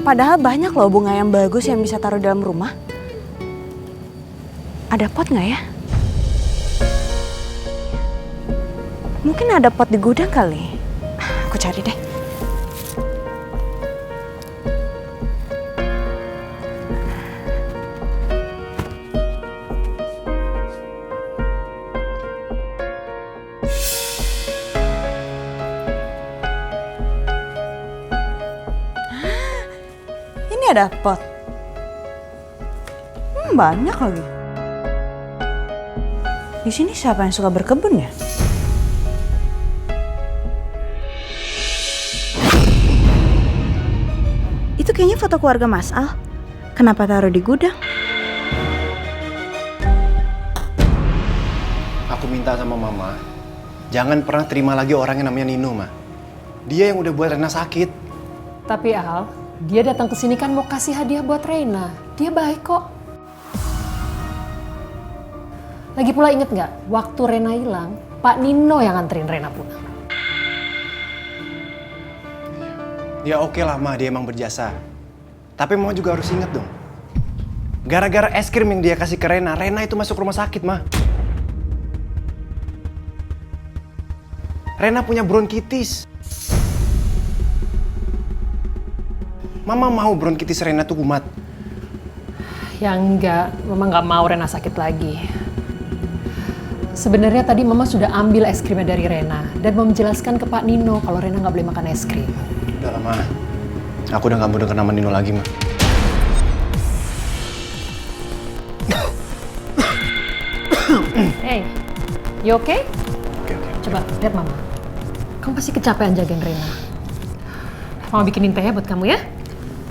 Padahal banyak loh bunga yang bagus yang bisa taruh dalam rumah. Ada pot nggak ya? Mungkin ada pot di gudang kali. Aku cari deh. Ini ada pot. Banyak lagi. Di sini siapa yang suka berkebun ya? Itu kayaknya foto keluarga Mas Al. Kenapa taruh di gudang? Aku minta sama mama, jangan pernah terima lagi orang yang namanya Nino, Ma. Dia yang udah buat Rena sakit. Tapi Al, dia datang ke sini kan mau kasih hadiah buat Reina. Dia baik kok. Lagi pula inget nggak, waktu Reina hilang, Pak Nino yang nganterin Reina pulang. Ya oke lah, Ma, dia emang berjasa. Tapi Mama juga harus inget dong. Gara-gara es krim yang dia kasih ke Rena, Rena itu masuk rumah sakit, Ma. Rena punya bronkitis. Mama mau bronkitis Rena tuh kumat. Ya enggak, Mama nggak mau Reina sakit lagi. Sebenarnya tadi Mama sudah ambil es krimnya dari Reina dan mau menjelaskan ke Pak Nino kalau Reina nggak boleh makan es krim. Udah lama. Aku udah gak mau denger nama Nino lagi, Ma. Hey, you okay? Oke. Coba lihat Mama. Kamu pasti kecapean jagain Reina. Mama bikinin teh ya buat kamu ya.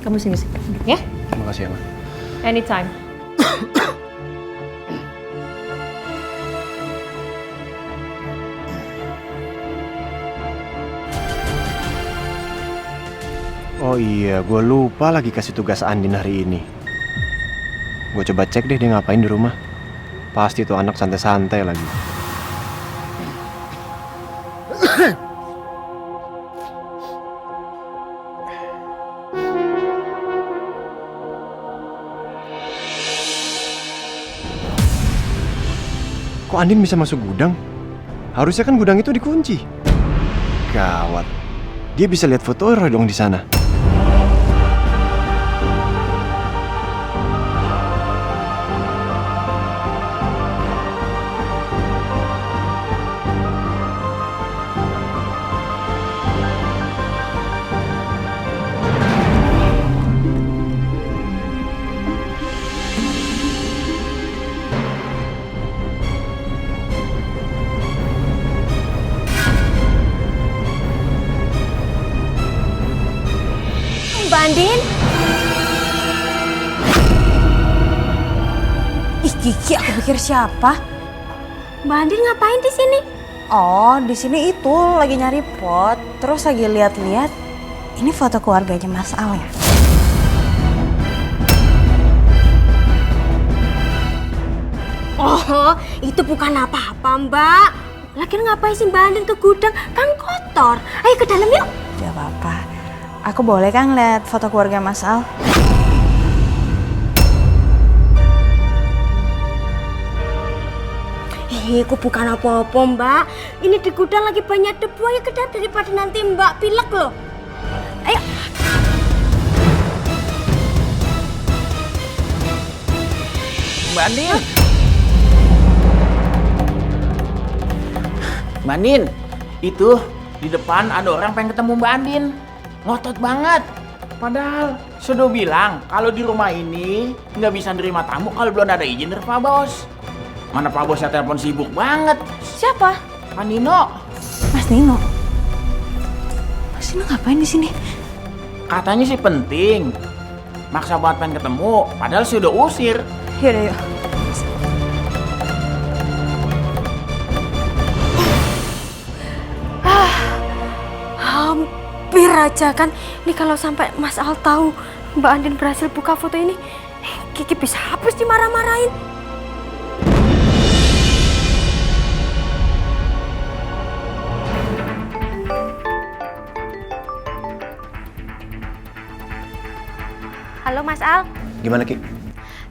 Kamu sini ya. Terima kasih ya, Ma. Anytime. Oh iya, gue lupa lagi kasih tugas Andin hari ini. Gue coba cek deh dia ngapain di rumah. Pasti tuh anak santai-santai lagi. Kok Andin bisa masuk gudang? Harusnya kan gudang itu dikunci. Gawat. Dia bisa lihat foto Roy dong di sana. Mbak Andin? Ih, Kiki, aku pikir siapa? Mbak Andin ngapain di sini? Oh, di sini itu lagi nyari pot, terus lagi lihat-lihat. Ini foto keluarganya Mas Al ya? Oh, itu bukan apa-apa, Mbak. Lagian ngapain sih Mbak Andin ke gudang? Kan kotor. Ayo ke dalam yuk. Gak apa-apa. Aku boleh kan lihat foto keluarga Mas Al? Aku bukan apa-apa, Mbak. Ini di gudang lagi banyak debu. Ayo ke dalam daripada nanti Mbak pilek loh. Ayo. Mbak Andin. Mbak Andin, itu di depan ada orang pengen ketemu Mbak Andin. Ngotot banget. Padahal sudah bilang kalau di rumah ini nggak bisa nerima tamu kalau belum ada izin dari Pak Bos. Mana Pak Bosnya telepon sibuk banget. Siapa? Pak Nino. Mas Nino. Mas Nino ngapain di sini? Katanya sih penting. Maksa banget pengen ketemu, padahal sudah usir. Yaudah, yuk. Hampir aja kan. Ini kalau sampai Mas Al tahu Mbak Andin berhasil buka foto ini, Kiki bisa hapus dimarah-marahin. Halo Mas Al. Gimana Ki?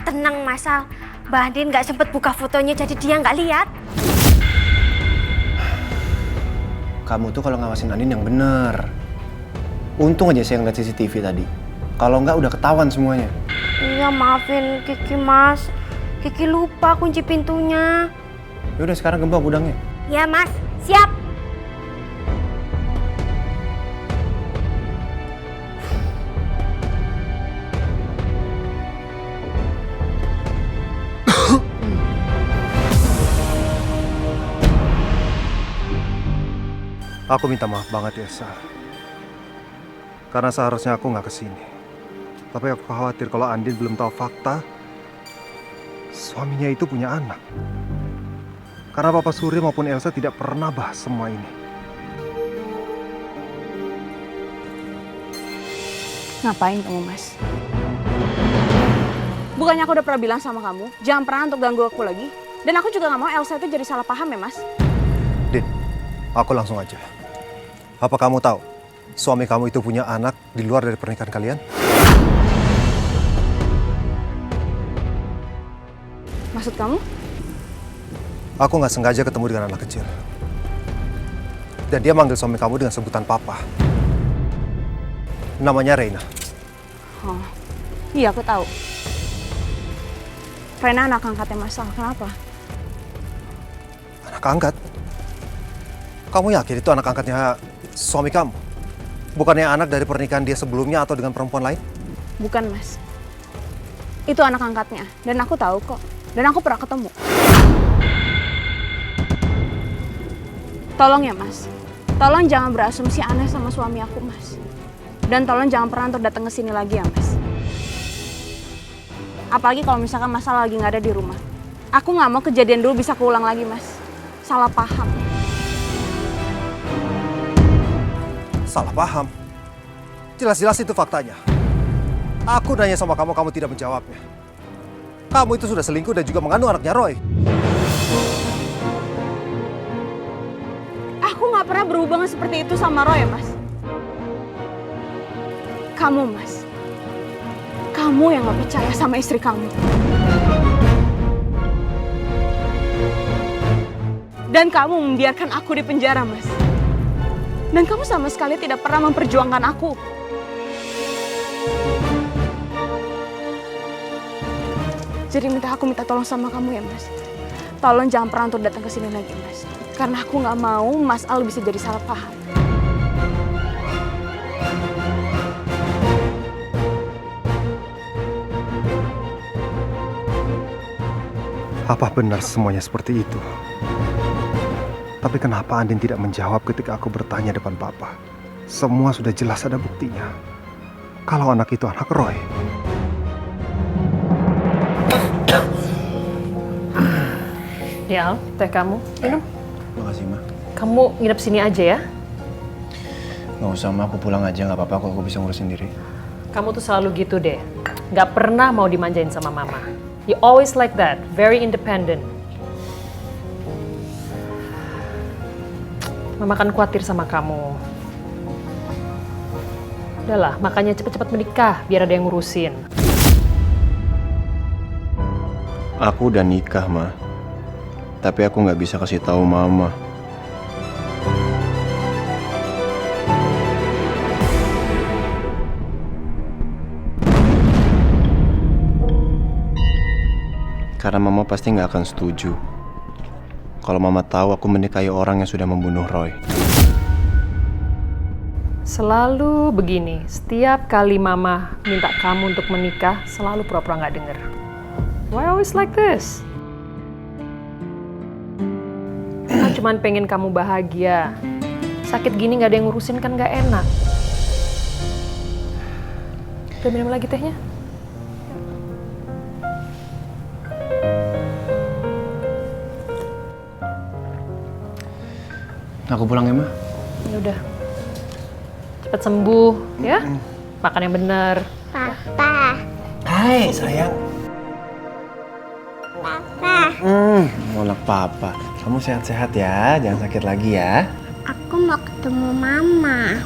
Tenang Mas Al. Mbak Andin nggak sempet buka fotonya jadi dia nggak lihat. Kamu tuh kalau ngawasin Andin yang bener. Untung aja saya ngeliat CCTV tadi. Kalau nggak udah ketahuan semuanya. Iya maafin Kiki Mas. Kiki lupa kunci pintunya. Yaudah sekarang gembok gudangnya. Ya Mas, siap. Aku minta maaf banget ya, Sar. Karena seharusnya aku nggak kesini. Tapi aku khawatir kalau Andin belum tahu fakta suaminya itu punya anak. Karena Papa Surya maupun Elsa tidak pernah bahas semua ini. Ngapain kamu, Mas? Bukannya aku udah pernah bilang sama kamu, jangan pernah untuk ganggu aku lagi. Dan aku juga nggak mau Elsa itu jadi salah paham ya, Mas. Din, aku langsung aja. Apa kamu tahu suami kamu itu punya anak di luar dari pernikahan kalian? Maksud kamu? Aku nggak sengaja ketemu dengan anak kecil. Dan dia manggil suami kamu dengan sebutan papa. Namanya Reina. Oh, iya aku tahu. Reina anak angkatnya Mas Al, kenapa? Anak angkat? Kamu yakin itu anak angkatnya suami kamu? Bukannya anak dari pernikahan dia sebelumnya atau dengan perempuan lain? Bukan, Mas. Itu anak angkatnya, dan aku tahu kok. Dan aku pernah ketemu. Tolong ya, Mas. Tolong jangan berasumsi aneh sama suami aku, Mas. Dan tolong jangan pernah untuk datang ke sini lagi ya, Mas. Apalagi kalau misalkan Mas Al lagi nggak ada di rumah. Aku nggak mau kejadian dulu bisa keulang lagi, Mas. Salah paham. Salah paham. Jelas-jelas itu faktanya. Aku nanya sama kamu, kamu tidak menjawabnya. Kamu itu sudah selingkuh dan juga mengandung anaknya Roy. Aku nggak pernah berhubungan seperti itu sama Roy ya, Mas. Kamu, Mas. Kamu yang nggak percaya sama istri kamu. Dan kamu membiarkan aku di penjara, Mas. Dan kamu sama sekali tidak pernah memperjuangkan aku. Jadi aku minta tolong sama kamu ya, Mas. Tolong jangan pernah untuk datang ke sini lagi, Mas. Karena aku nggak mau Mas Al bisa jadi salah paham. Apa benar semuanya seperti itu? Tapi kenapa Andin tidak menjawab ketika aku bertanya depan Papa? Semua sudah jelas ada buktinya. Kalau anak itu anak Roy. Ya Al, teh kamu. Minum. Makasih, Ma. Kamu nginep sini aja ya. Nggak usah, Ma. Aku pulang aja. Nggak apa-apa. Aku bisa ngurus sendiri. Kamu tuh selalu gitu deh. Gak pernah mau dimanjain sama mama. You always like that. Very independent. Mama kan khawatir sama kamu. Udahlah, makanya cepet-cepet menikah biar ada yang ngurusin. Aku udah nikah, Ma. Tapi aku nggak bisa kasih tahu Mama. Karena Mama pasti nggak akan setuju kalau Mama tahu aku menikahi orang yang sudah membunuh Roy. Selalu begini, setiap kali Mama minta kamu untuk menikah, selalu pura-pura nggak denger. Why always like this? Mama cuman pengen kamu bahagia. Sakit gini nggak ada yang ngurusin kan nggak enak. Udah minum lagi tehnya? Aku pulang ya, Ma? Ya udah. Cepet sembuh, ya. Makan yang bener. Papa. Hai, sayang. Papa. Anak Papa. Kamu sehat-sehat ya, jangan sakit lagi ya. Aku mau ketemu Mama.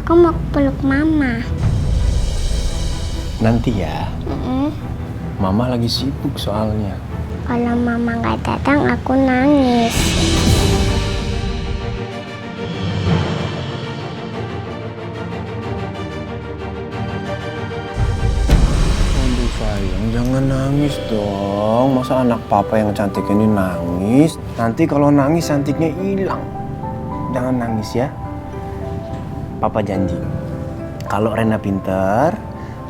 Aku mau peluk mama. Nanti ya. Mama lagi sibuk soalnya. Kalau mama nggak datang, aku nangis. Aduh sayang, jangan nangis dong. Masa anak papa yang cantik ini nangis? Nanti kalau nangis cantiknya hilang. Jangan nangis ya. Papa janji. Kalau Rena pinter,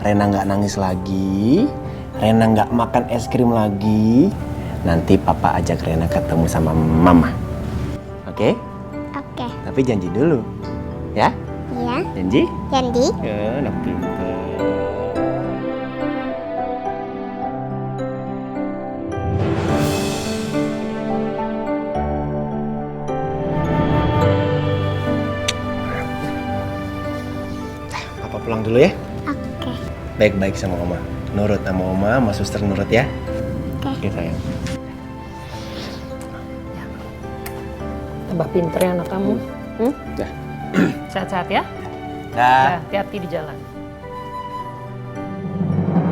Rena nggak nangis lagi, Rena nggak makan es krim lagi, nanti papa ajak Rena ketemu sama mama. Oke? Oke. Tapi janji dulu. Ya? Iya. Janji? Janji. Ya, anak pinter. Papa pulang dulu ya. Oke. Baik-baik sama Oma. Nurut sama Oma, sama suster nurut ya. Oke. Oke sayang. Tambah pinter ya anak kamu. Dah. Sehat-sehat ya. Dah. Hati-hati di jalan.